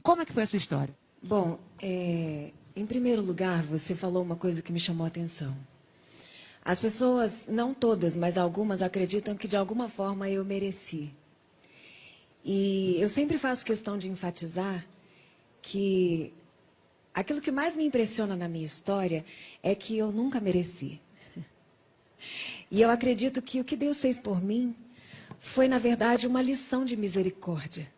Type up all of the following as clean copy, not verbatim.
Como é que foi a sua história? Bom, em primeiro lugar, você falou uma coisa que me chamou a atenção. As pessoas, não todas, mas algumas, acreditam que de alguma forma eu mereci. E eu sempre faço questão de enfatizar que aquilo que mais me impressiona na minha história é que eu nunca mereci. E eu acredito que o que Deus fez por mim foi, na verdade, uma lição de misericórdia.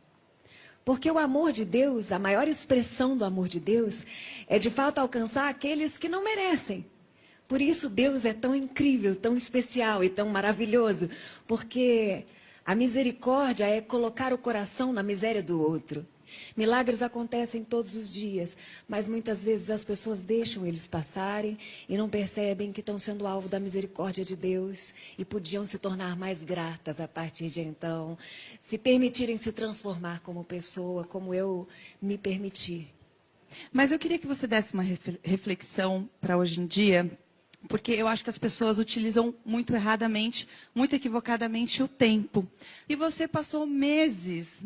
Porque o amor de Deus, a maior expressão do amor de Deus, é de fato alcançar aqueles que não merecem. Por isso Deus é tão incrível, tão especial e tão maravilhoso, porque a misericórdia é colocar o coração na miséria do outro. Milagres acontecem todos os dias, mas muitas vezes as pessoas deixam eles passarem e não percebem que estão sendo alvo da misericórdia de Deus e podiam se tornar mais gratas a partir de então, se permitirem se transformar como pessoa, como eu me permiti. Mas eu queria que você desse uma reflexão para hoje em dia, porque eu acho que as pessoas utilizam muito erradamente, muito equivocadamente o tempo. E você passou meses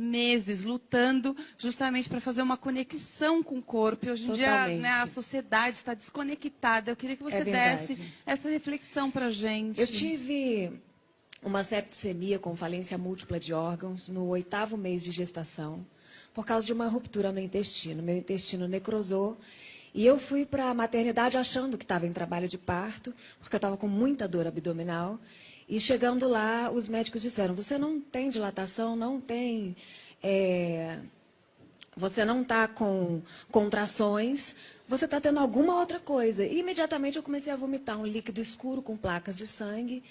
lutando justamente para fazer uma conexão com o corpo. E hoje em dia, né, a sociedade está desconectada. Eu queria que você desse essa reflexão para a gente. Eu tive uma septicemia com falência múltipla de órgãos no 8º mês de gestação, por causa de uma ruptura no intestino. Meu intestino necrosou. E eu fui para a maternidade achando que estava em trabalho de parto, porque eu estava com muita dor abdominal. E chegando lá, os médicos disseram, você não tem dilatação, não tem... você não está com contrações, você está tendo alguma outra coisa. E imediatamente eu comecei a vomitar um líquido escuro com placas de sangue.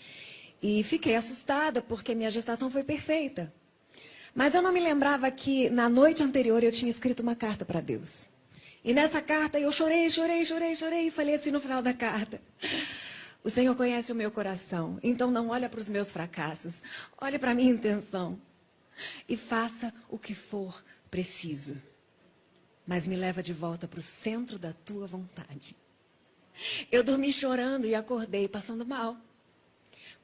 E fiquei assustada, porque minha gestação foi perfeita. Mas eu não me lembrava que na noite anterior eu tinha escrito uma carta para Deus. E nessa carta eu chorei e falei assim no final da carta: o Senhor conhece o meu coração, então não olha para os meus fracassos, olhe para a minha intenção e faça o que for preciso. Mas me leva de volta para o centro da tua vontade. Eu dormi chorando e acordei passando mal.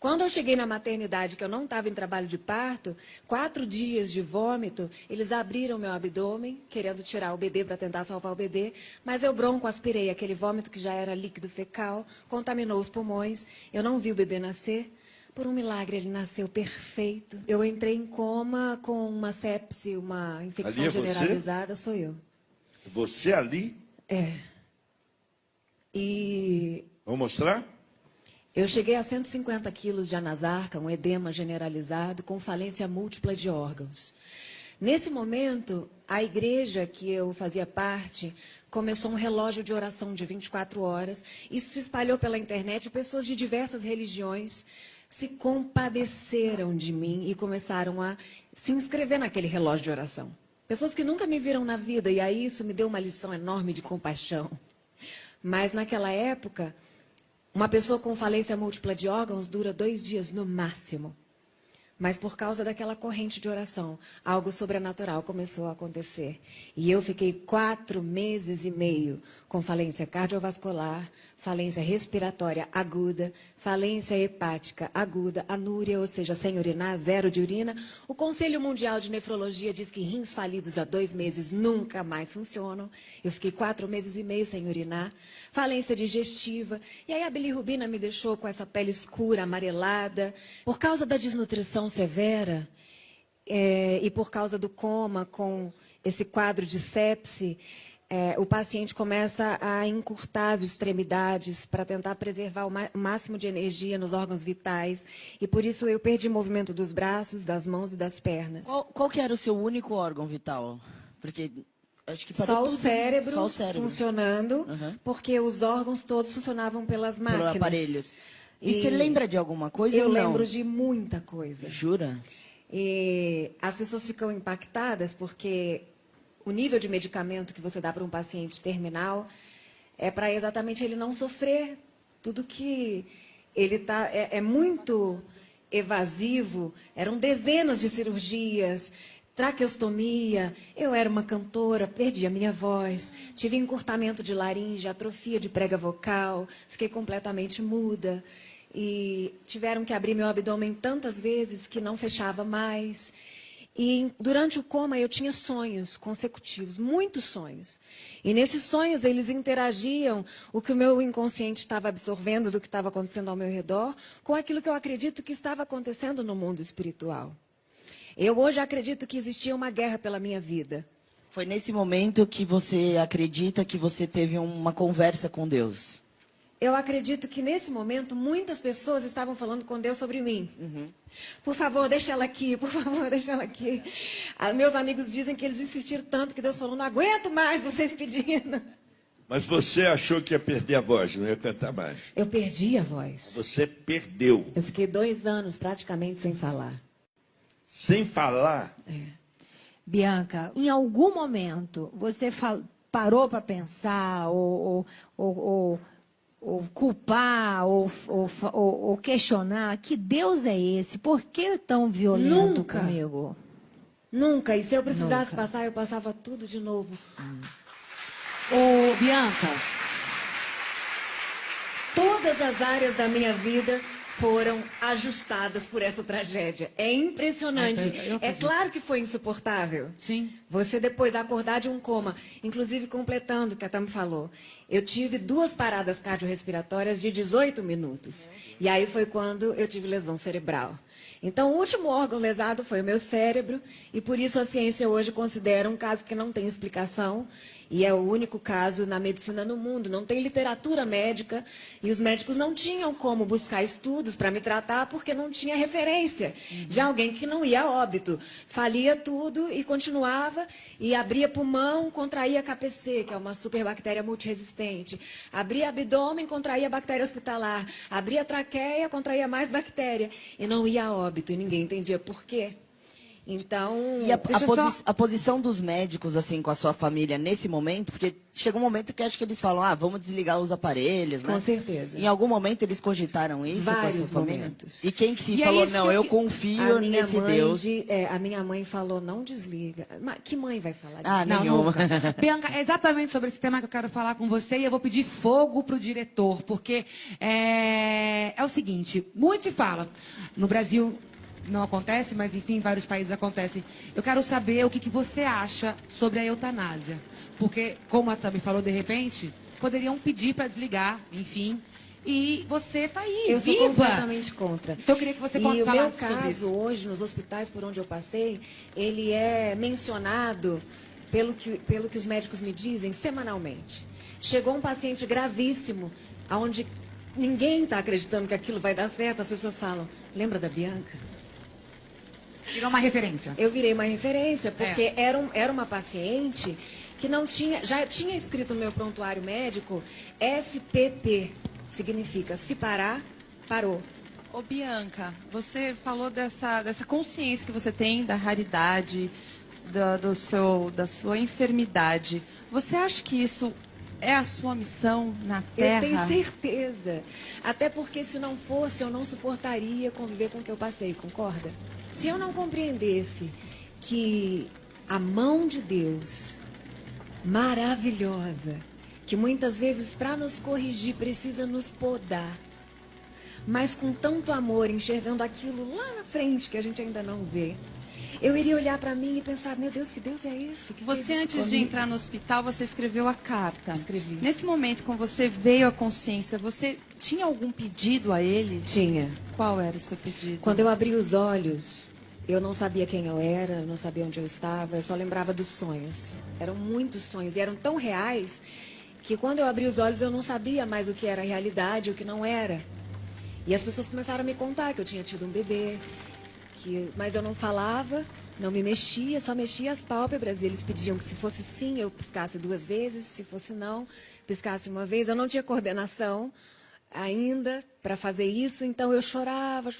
Quando eu cheguei na maternidade, que eu não estava em trabalho de parto, 4 dias de vômito, eles abriram meu abdômen, querendo tirar o bebê para tentar salvar o bebê, mas eu broncoaspirei aquele vômito que já era líquido fecal, contaminou os pulmões, eu não vi o bebê nascer. Por um milagre, ele nasceu perfeito. Eu entrei em coma com uma sepse, uma infecção generalizada, sou eu. Você ali? É. E... Vamos mostrar? eu cheguei a 150 quilos de anasarca, um edema generalizado, com falência múltipla de órgãos. Nesse momento, a igreja que eu fazia parte começou um relógio de oração de 24 horas. Isso se espalhou pela internet, pessoas de diversas religiões se compadeceram de mim e começaram a se inscrever naquele relógio de oração. Pessoas que nunca me viram na vida, e aí isso me deu uma lição enorme de compaixão. Mas naquela época... uma pessoa com falência múltipla de órgãos dura 2 dias no máximo. Mas por causa daquela corrente de oração, algo sobrenatural começou a acontecer. E eu fiquei 4 meses e meio com falência cardiovascular, falência respiratória aguda, falência hepática aguda, anúria, ou seja, sem urinar, 0 de urina. O Conselho Mundial de Nefrologia diz que rins falidos há 2 meses nunca mais funcionam. Eu fiquei 4 meses e meio sem urinar. Falência digestiva. E aí a bilirrubina me deixou com essa pele escura, amarelada. Por causa da desnutrição severa e por causa do coma com esse quadro de sepse, o paciente começa a encurtar as extremidades para tentar preservar o máximo de energia nos órgãos vitais. E por isso eu perdi movimento dos braços, das mãos e das pernas. Qual que era o seu único órgão vital? Porque acho que só tudo, o cérebro, só o cérebro funcionando, porque os órgãos todos funcionavam pelas máquinas. Pelos aparelhos. E você lembra de alguma coisa ou não? Eu lembro de muita coisa. Jura? E as pessoas ficam impactadas porque o nível de medicamento que você dá para um paciente terminal é para exatamente ele não sofrer. Tudo que ele tá é muito evasivo. Eram dezenas de cirurgias, traqueostomia. Eu era uma cantora, perdi a minha voz, tive encurtamento de laringe, atrofia de prega vocal, fiquei completamente muda. E tiveram que abrir meu abdômen tantas vezes que não fechava mais. E durante o coma eu tinha sonhos consecutivos, muitos sonhos. E nesses sonhos eles interagiam o que o meu inconsciente estava absorvendo do que estava acontecendo ao meu redor com aquilo que eu acredito que estava acontecendo no mundo espiritual. Eu hoje acredito que existia uma guerra pela minha vida. Foi nesse momento que você acredita que você teve uma conversa com Deus? Eu acredito que nesse momento muitas pessoas estavam falando com Deus sobre mim. Por favor, deixa ela aqui, por favor, deixa ela aqui. Meus amigos dizem que eles insistiram tanto que Deus falou, não aguento mais vocês pedindo. Mas você achou que ia perder a voz, não ia cantar mais. Eu perdi a voz. Você perdeu. Eu fiquei 2 anos praticamente sem falar. Sem falar. Bianca, em algum momento você parou para pensar ou culpar ou questionar que Deus é esse? Por que é tão violento Nunca. comigo? Nunca. E se eu precisasse Nunca. passar, eu passava tudo de novo. Ô, Bianca, Todas as áreas da minha vida foram ajustadas por essa tragédia. É impressionante. Eu É acredito. claro que foi insuportável. Sim. Você depois acordar de um coma, inclusive completando o que a Tami falou. Eu tive 2 paradas cardiorrespiratórias de 18 minutos. E aí foi quando eu tive lesão cerebral. Então, o último órgão lesado foi o meu cérebro, e por isso a ciência hoje considera um caso que não tem explicação, e é o único caso na medicina no mundo. Não tem literatura médica, e os médicos não tinham como buscar estudos para me tratar, porque não tinha referência de alguém que não ia a óbito. Falia tudo e continuava, e abria pulmão, contraía KPC, que é uma superbactéria multiresistente. Abria abdômen, contraía bactéria hospitalar. Abria traqueia, contraía mais bactéria. E não ia a óbito, e ninguém entendia por quê. Então, E Deixa eu só- a posição dos médicos, assim, com a sua família nesse momento, porque chega um momento que acho que eles falam, vamos desligar os aparelhos, né? com certeza. Em algum momento eles cogitaram isso com a sua Vários família? momentos. E quem que se E é falou, isso não, que eu eu que- confio nesse Deus. A minha mãe falou, não desliga. Mas que mãe vai falar disso? Ah, Não, nenhuma. nunca. Bianca, é exatamente sobre esse tema que eu quero falar com você e eu vou pedir fogo pro diretor, porque é o seguinte, muito se fala, no Brasil não acontece, mas enfim, em vários países acontece. Eu quero saber o que você acha sobre a eutanásia, porque, como a Tami falou, de repente, poderiam pedir para desligar, enfim, e você tá aí, Eu sou viva! completamente contra. Então eu queria que você E o meu falasse sobre caso, isso. hoje, nos hospitais por onde eu passei, ele é mencionado, pelo que os médicos me dizem, semanalmente. Chegou um paciente gravíssimo, onde ninguém está acreditando que aquilo vai dar certo, as pessoas falam, lembra da Bianca? Virou uma referência. Eu virei uma referência, porque era uma paciente que não tinha, já tinha escrito no meu prontuário médico SPP, significa se parar, parou. Ô Bianca, você falou dessa consciência que você tem da raridade, da sua enfermidade. Você acha que isso é a sua missão na Terra? Eu tenho certeza. Até porque se não fosse, eu não suportaria conviver com o que eu passei, concorda? Se eu não compreendesse que a mão de Deus, maravilhosa, que muitas vezes para nos corrigir precisa nos podar, mas com tanto amor, enxergando aquilo lá na frente que a gente ainda não vê, eu iria olhar para mim e pensar, meu Deus, que Deus é esse? Que fez Você, isso antes de comigo? entrar no hospital, você escreveu a carta. Escrevi. Nesse momento, quando você veio à consciência, você tinha algum pedido a ele? Tinha. Qual era o seu pedido? Quando eu abri os olhos, eu não sabia quem eu era, eu não sabia onde eu estava, eu só lembrava dos sonhos. Eram muitos sonhos e eram tão reais que quando eu abri os olhos eu não sabia mais o que era realidade e o que não era. E as pessoas começaram a me contar que eu tinha tido um bebê, mas eu não falava, não me mexia, só mexia as pálpebras. E eles pediam que se fosse sim, eu piscasse 2 vezes, se fosse não, piscasse 1 vez. Eu não tinha coordenação ainda para fazer isso, então eu chorava,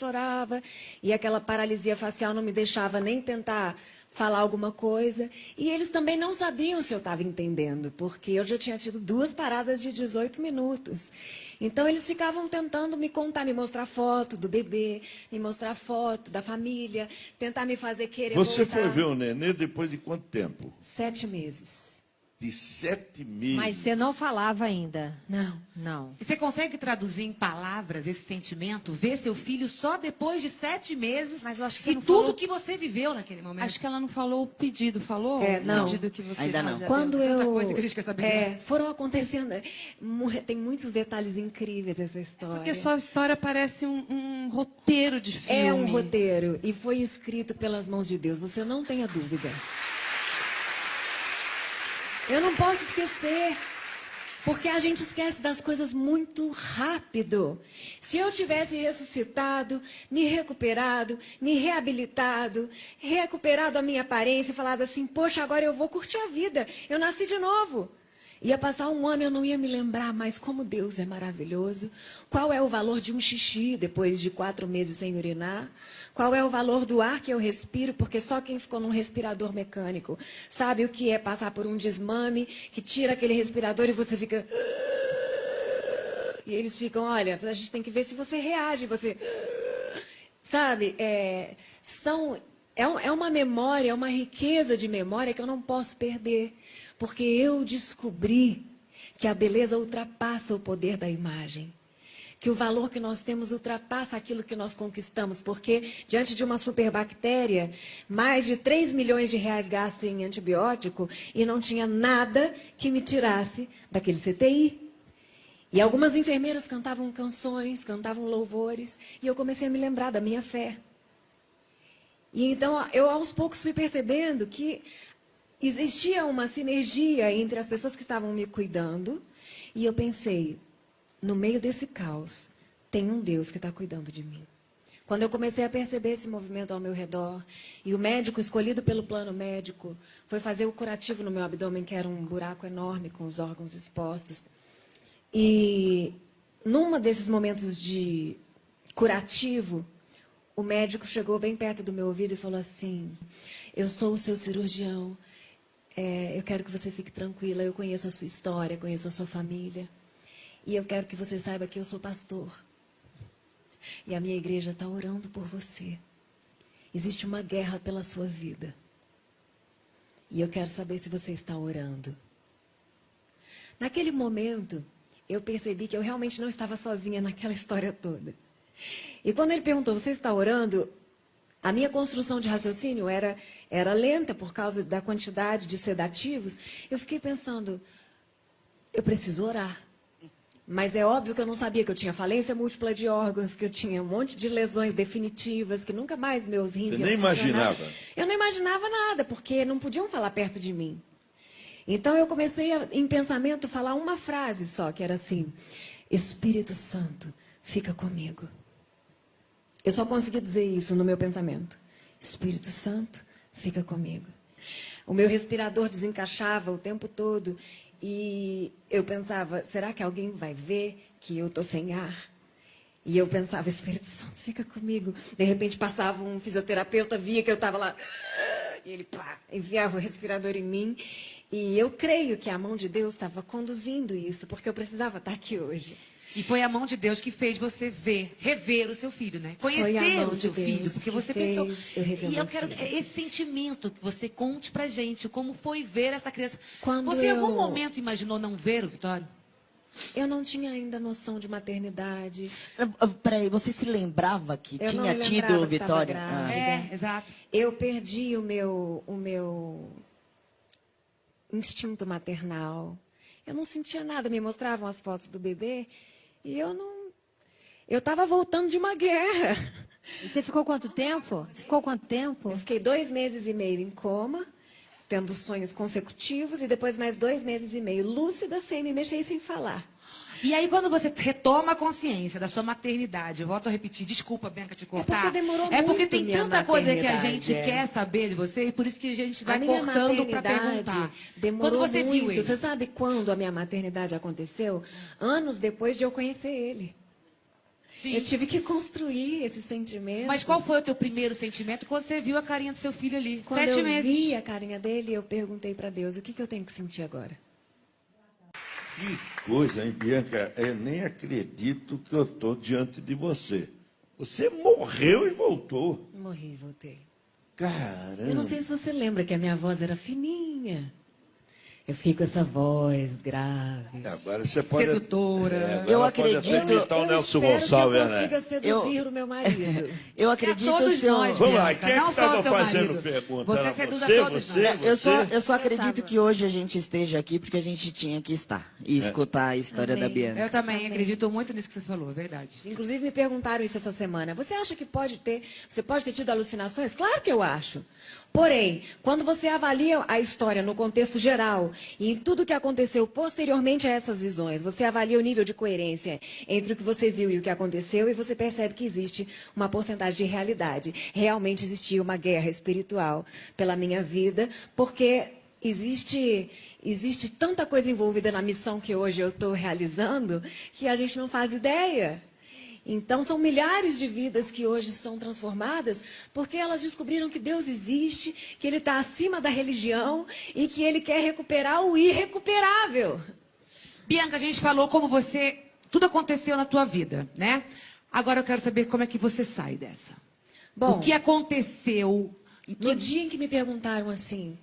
e aquela paralisia facial não me deixava nem tentar falar alguma coisa, e eles também não sabiam se eu estava entendendo, porque eu já tinha tido 2 paradas de 18 minutos. Então eles ficavam tentando me contar, me mostrar foto do bebê, me mostrar foto da família, tentar me fazer querer Você voltar. foi ver o nenê depois de quanto tempo? 7 meses. de 7 meses. Mas você não falava ainda. Não. Não. E você consegue traduzir em palavras esse sentimento? Ver seu filho só depois de 7 meses Mas eu acho que você e não tudo falou- que você viveu naquele momento? Acho que ela não falou o pedido, falou? Não. O pedido que você Ainda não. fazia. Quando Tanta eu coisa que a gente quer saber. foram acontecendo, tem muitos detalhes incríveis essa história. Porque sua história parece um roteiro de filme. É um roteiro e foi escrito pelas mãos de Deus, você não tenha dúvida. Eu não posso esquecer, porque a gente esquece das coisas muito rápido. Se eu tivesse ressuscitado, me recuperado, me reabilitado, recuperado a minha aparência e falado assim, poxa, agora eu vou curtir a vida, eu nasci de novo. Ia passar um ano e eu não ia me lembrar mais como Deus é maravilhoso. Qual é o valor de um xixi depois de 4 meses sem urinar? Qual é o valor do ar que eu respiro? Porque só quem ficou num respirador mecânico sabe o que é passar por um desmame, que tira aquele respirador e você fica... E eles ficam, olha, a gente tem que ver se você reage, você... Sabe, é uma memória, é uma riqueza de memória que eu não posso perder. Porque eu descobri que a beleza ultrapassa o poder da imagem. Que o valor que nós temos ultrapassa aquilo que nós conquistamos. Porque, diante de uma superbactéria, mais de 3 milhões de reais gastos em antibiótico e não tinha nada que me tirasse daquele CTI. E algumas enfermeiras cantavam canções, cantavam louvores, e eu comecei a me lembrar da minha fé. E então, eu aos poucos fui percebendo que existia uma sinergia entre as pessoas que estavam me cuidando, e eu pensei, no meio desse caos, tem um Deus que está cuidando de mim. Quando eu comecei a perceber esse movimento ao meu redor, e o médico escolhido pelo plano médico foi fazer o curativo no meu abdômen, que era um buraco enorme com os órgãos expostos. E num desses momentos de curativo, o médico chegou bem perto do meu ouvido e falou assim, eu sou o seu cirurgião, eu quero que você fique tranquila, eu conheço a sua história, conheço a sua família, e eu quero que você saiba que eu sou pastor. E a minha igreja está orando por você. Existe uma guerra pela sua vida. E eu quero saber se você está orando. Naquele momento, eu percebi que eu realmente não estava sozinha naquela história toda. E quando ele perguntou, você está orando? A minha construção de raciocínio era lenta por causa da quantidade de sedativos. Eu fiquei pensando, eu preciso orar. Mas é óbvio que eu não sabia que eu tinha falência múltipla de órgãos, que eu tinha um monte de lesões definitivas, que nunca mais meus rins Você iam nem funcionar. imaginava? Eu não imaginava nada, porque não podiam falar perto de mim. Então eu comecei, em pensamento, a falar uma frase só, que era assim, Espírito Santo, fica comigo. Eu só consegui dizer isso no meu pensamento. Espírito Santo, fica comigo. O meu respirador desencaixava o tempo todo e eu pensava, será que alguém vai ver que eu estou sem ar? E eu pensava, Espírito Santo, fica comigo. De repente passava um fisioterapeuta, via que eu estava lá, e ele enviava o respirador em mim. E eu creio que a mão de Deus estava conduzindo isso, porque eu precisava estar aqui hoje. E foi a mão de Deus que fez você rever o seu filho, né? Foi a Conhecer mão o seu de Deus filho, porque que você fez pensou. eu rever E eu meu quero filho. esse sentimento que você conte pra gente, como foi ver essa criança. Quando Você em algum eu- momento imaginou não ver o Vitório? Eu não tinha ainda noção de maternidade. Peraí, você se lembrava que Eu não tinha me tido lembrava que estava Vitória? grávida. É, exato. Eu perdi o meu instinto maternal. Eu não sentia nada. Me mostravam as fotos do bebê e eu não... Eu estava voltando de uma guerra. E você ficou quanto tempo? Você ficou quanto tempo? Eu fiquei 2 meses e meio em coma, tendo sonhos consecutivos, e depois mais 2 meses e meio lúcida, sem me mexer e sem falar. E aí, quando você retoma a consciência da sua maternidade, eu volto a repetir, desculpa, Bianca, te cortar. porque demorou É porque muito tem minha tanta coisa que a maternidade, gente quer saber de você, e por isso que a gente vai A minha cortando para maternidade perguntar. demorou Quando você muito. viu ele? Você sabe quando a minha maternidade aconteceu? Anos depois de eu conhecer ele. Sim. Eu tive que construir esse sentimento. Mas qual foi o teu primeiro sentimento quando você viu a carinha do seu filho ali? Quando 7 eu meses. vi a carinha dele, eu perguntei para Deus, o que eu tenho que sentir agora? Que coisa, hein, Bianca? Eu nem acredito que eu estou diante de você. Você morreu e voltou. Morri e voltei. Caramba. Eu não sei se você lembra que a minha voz era fininha. Eu fiquei com essa voz grave. Agora você pode... Sedutora. agora Eu pode acredito- até imitar o Nelson espero Gonçalves, que eu consiga né? seduzir o meu marido. Eu É acredito todos se eu... nós, Vamos lá, Bianca, quem é que não só o estava seu fazendo marido. pergunta? Você Era seduz você, a todos você? nós. Eu só acredito que hoje a gente esteja aqui porque a gente tinha que estar e escutar a história Amém. da Bianca. Eu também Amém. acredito muito nisso que você falou, é verdade. Inclusive me perguntaram isso essa semana. Você acha que você pode ter tido alucinações? Claro que eu acho. Porém, quando você avalia a história no contexto geral e em tudo que aconteceu posteriormente a essas visões, você avalia o nível de coerência entre o que você viu e o que aconteceu e você percebe que existe uma porcentagem de realidade. Realmente existia uma guerra espiritual pela minha vida, porque existe tanta coisa envolvida na missão que hoje eu estou realizando que a gente não faz ideia. Então, são milhares de vidas que hoje são transformadas porque elas descobriram que Deus existe, que Ele está acima da religião e que Ele quer recuperar o irrecuperável. Bianca, a gente falou como tudo aconteceu na tua vida, né? Agora eu quero saber como é que você sai dessa. Bom, O que aconteceu? no dia em que me perguntaram assim,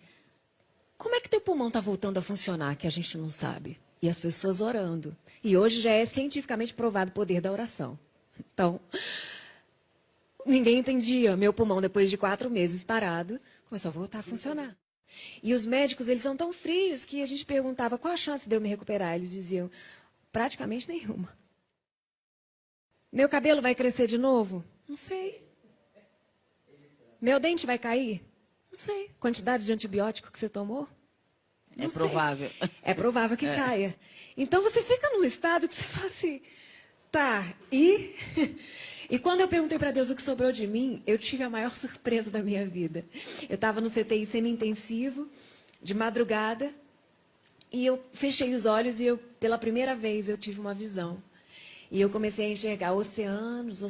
como é que teu pulmão está voltando a funcionar, que a gente não sabe? E as pessoas orando. E hoje já é cientificamente provado o poder da oração. Então, ninguém entendia. Meu pulmão, depois de 4 meses parado, começou a voltar a funcionar. E os médicos, eles são tão frios que a gente perguntava qual a chance de eu me recuperar. Eles diziam, praticamente nenhuma. Meu cabelo vai crescer de novo? Não sei. Meu dente vai cair? Não sei. Quantidade de antibiótico que você tomou? É Não sei. provável. É provável que caia. Então você fica num estado que você fala assim, tá, e? E quando eu perguntei para Deus o que sobrou de mim, eu tive a maior surpresa da minha vida. Eu estava no CTI semi-intensivo, de madrugada, e eu fechei os olhos e pela primeira vez eu tive uma visão. E eu comecei a enxergar oceanos,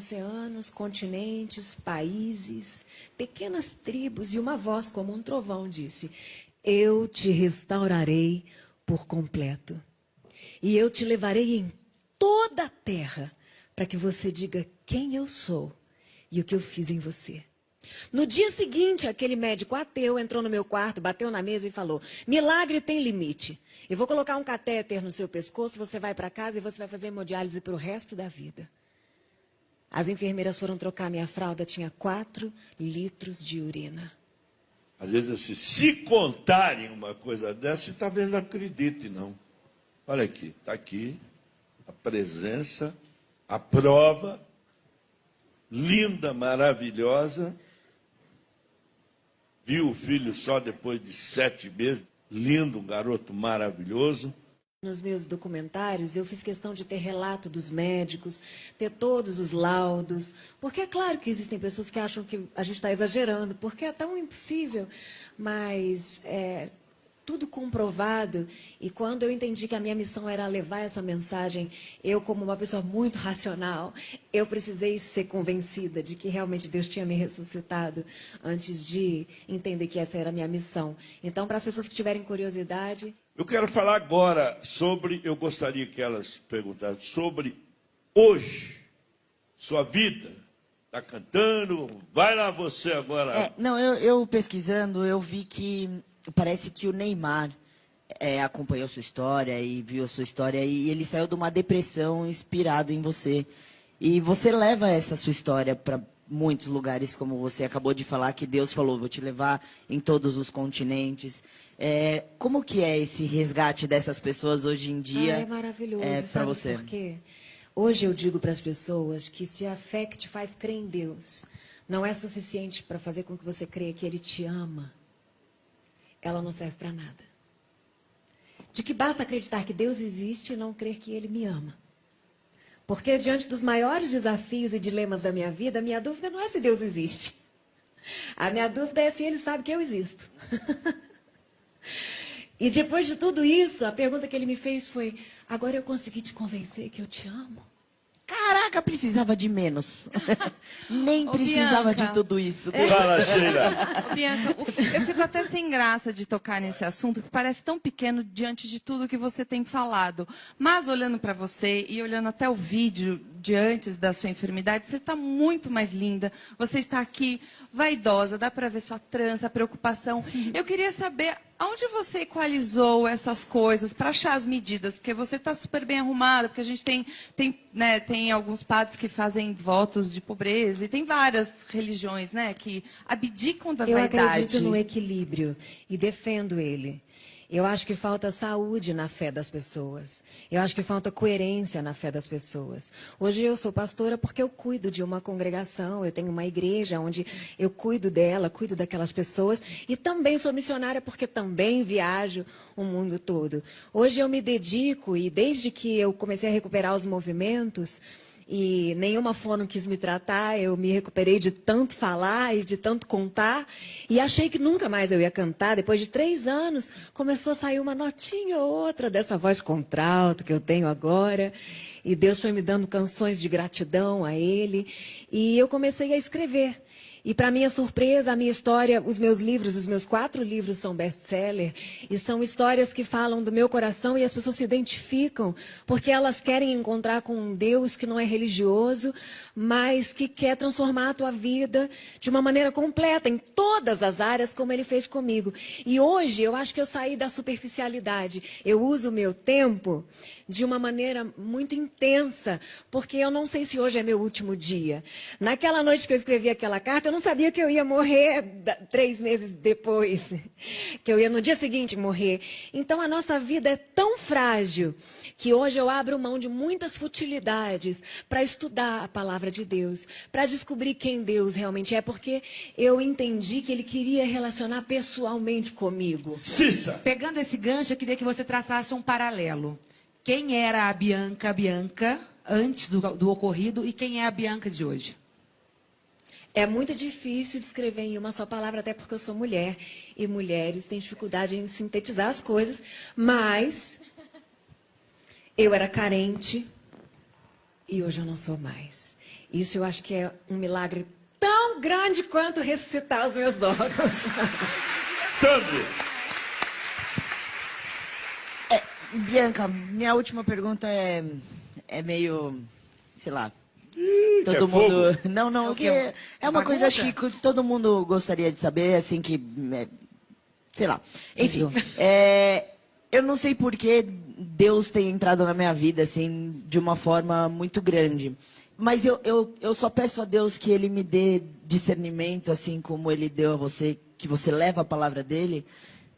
continentes, países, pequenas tribos, e uma voz como um trovão disse, eu te restaurarei por completo. E eu te levarei em toda a terra para que você diga quem eu sou e o que eu fiz em você. No dia seguinte, aquele médico ateu entrou no meu quarto, bateu na mesa e falou, milagre tem limite. Eu vou colocar um catéter no seu pescoço, você vai para casa e você vai fazer hemodiálise para o resto da vida. As enfermeiras foram trocar minha fralda, tinha 4 litros de urina. Às vezes, assim, se contarem uma coisa dessa, talvez não acredite, não. Olha aqui, está aqui a presença, a prova, linda, maravilhosa. Viu o filho só depois de 7 meses, lindo, um garoto maravilhoso. Nos meus documentários, eu fiz questão de ter relato dos médicos, ter todos os laudos, porque é claro que existem pessoas que acham que a gente está exagerando, porque é tão impossível, mas é tudo comprovado. E quando eu entendi que a minha missão era levar essa mensagem, eu, como uma pessoa muito racional, eu precisei ser convencida de que realmente Deus tinha me ressuscitado antes de entender que essa era a minha missão. Então, para as pessoas que tiverem curiosidade... Eu quero falar agora sobre, eu gostaria que elas perguntassem sobre hoje, sua vida. Está cantando? Vai lá você agora. Não, eu pesquisando, eu vi que parece que o Neymar acompanhou sua história e viu a sua história e ele saiu de uma depressão inspirado em você. E você leva essa sua história para muitos lugares, como você acabou de falar, que Deus falou, vou te levar em todos os continentes. Como que é esse resgate dessas pessoas hoje em dia? É maravilhoso, para sabe você? por quê? Hoje eu digo para as pessoas que se a fé que te faz crer em Deus não é suficiente para fazer com que você creia que Ele te ama, ela não serve para nada. De que basta acreditar que Deus existe e não crer que Ele me ama. Porque diante dos maiores desafios e dilemas da minha vida, a minha dúvida não é se Deus existe. A minha dúvida é se Ele sabe que eu existo. E depois de tudo isso, a pergunta que Ele me fez foi, agora eu consegui te convencer que eu te amo? Caraca, precisava de menos. Nem Ô, precisava Bianca. de tudo isso. Fala, Sheila. Ô, Bianca, eu fico até sem graça de tocar nesse assunto, que parece tão pequeno diante de tudo que você tem falado. Mas olhando para você e olhando até o vídeo de antes da sua enfermidade, você está muito mais linda. Você está aqui vaidosa, dá para ver sua trança, a preocupação. Eu queria saber Aonde você equalizou essas coisas para achar as medidas? Porque você está super bem arrumada, porque a gente tem alguns padres que fazem votos de pobreza, e tem várias religiões, né, que abdicam da Eu vaidade. acredito no equilíbrio e defendo ele. Eu acho que falta saúde na fé das pessoas. Eu acho que falta coerência na fé das pessoas. Hoje eu sou pastora porque eu cuido de uma congregação, eu tenho uma igreja onde eu cuido dela, cuido daquelas pessoas. E também sou missionária porque também viajo o mundo todo. Hoje eu me dedico, e desde que eu comecei a recuperar os movimentos, e nenhuma fono quis me tratar, eu me recuperei de tanto falar e de tanto contar, e achei que nunca mais eu ia cantar. Depois de 3 anos, começou a sair uma notinha ou outra dessa voz contralto que eu tenho agora, e Deus foi me dando canções de gratidão a Ele, e eu comecei a escrever. E, para minha surpresa, a minha história, os meus livros, os meus 4 livros são best-seller, e são histórias que falam do meu coração, e as pessoas se identificam, porque elas querem encontrar com um Deus que não é religioso, mas que quer transformar a tua vida de uma maneira completa, em todas as áreas, como Ele fez comigo. E hoje, eu acho que eu saí da superficialidade. Eu uso o meu tempo de uma maneira muito intensa, porque eu não sei se hoje é meu último dia. Naquela noite que eu escrevi aquela carta, eu não sabia que eu ia morrer 3 meses depois, que eu ia no dia seguinte morrer. Então a nossa vida é tão frágil que hoje eu abro mão de muitas futilidades para estudar a palavra de Deus, para descobrir quem Deus realmente é, porque eu entendi que Ele queria relacionar pessoalmente comigo. Cissa! Pegando esse gancho, eu queria que você traçasse um paralelo. Quem era a Bianca antes do ocorrido e quem é a Bianca de hoje? É muito difícil descrever em uma só palavra, até porque eu sou mulher. E mulheres têm dificuldade em sintetizar as coisas. Mas eu era carente e hoje eu não sou mais. Isso eu acho que é um milagre tão grande quanto ressuscitar os meus órgãos. Tâmbio! Bianca, minha última pergunta é meio, sei lá, Quer todo mundo... fogo? Não, É o quê? é uma coisa Bagunça? acho que todo mundo gostaria de saber, assim, que, sei lá. Enfim, eu não sei por que Deus tem entrado na minha vida, assim, de uma forma muito grande. Mas eu só peço a Deus que Ele me dê discernimento, assim como Ele deu a você, que você leva a palavra dEle,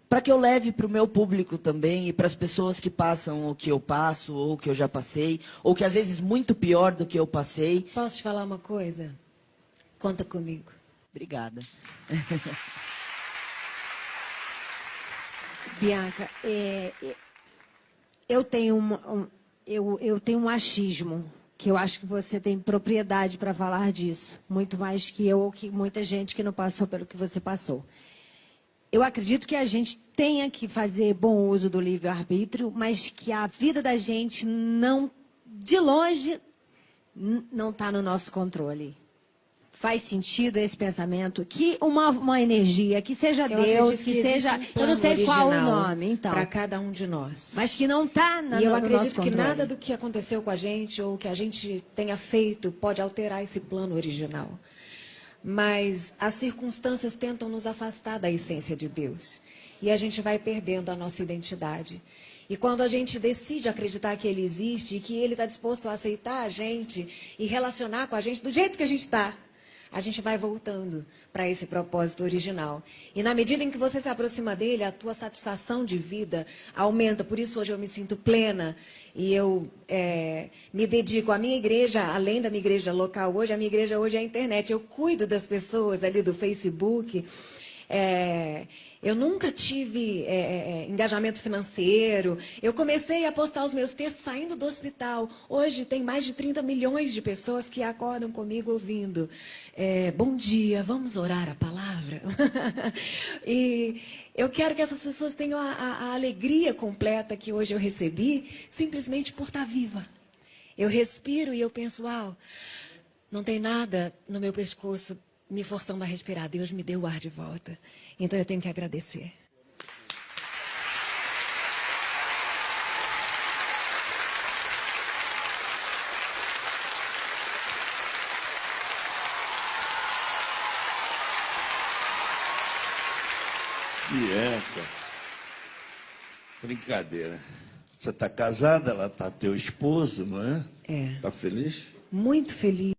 para que eu leve para o meu público também e para as pessoas que passam o que eu passo, ou o que eu já passei, ou que às vezes muito pior do que eu passei. Posso te falar uma coisa? Conta comigo. Obrigada. Bianca, eu tenho eu tenho um achismo, que eu acho que você tem propriedade para falar disso, muito mais que eu ou que muita gente que não passou pelo que você passou. Eu acredito que a gente tenha que fazer bom uso do livre-arbítrio, mas que a vida da gente não, de longe, não está no nosso controle. Faz sentido esse pensamento? Que uma energia, que seja Deus, que seja... Eu não sei qual o nome, então. Para cada um de nós. Mas que não está E eu no nosso acredito que controle. nada do que aconteceu com a gente ou que a gente tenha feito pode alterar esse plano original. Mas as circunstâncias tentam nos afastar da essência de Deus. E a gente vai perdendo a nossa identidade. E quando a gente decide acreditar que Ele existe e que Ele está disposto a aceitar a gente e relacionar com a gente do jeito que a gente está, a gente vai voltando para esse propósito original. E na medida em que você se aproxima dele, a tua satisfação de vida aumenta. Por isso hoje eu me sinto plena e eu me dedico à minha igreja, além da minha igreja local hoje, a minha igreja hoje é a internet. Eu cuido das pessoas ali do Facebook. Eu nunca tive engajamento financeiro. Eu comecei a postar os meus textos saindo do hospital. Hoje tem mais de 30 milhões de pessoas que acordam comigo ouvindo. Bom dia, vamos orar a palavra? E eu quero que essas pessoas tenham a alegria completa que hoje eu recebi, simplesmente por estar viva. Eu respiro e eu penso, uau, não tem nada no meu pescoço me forçando a respirar. Deus me deu o ar de volta. Então eu tenho que agradecer. Bianca, Brincadeira. Você está casada, ela está teu esposo, não é? É. Está feliz? Muito feliz.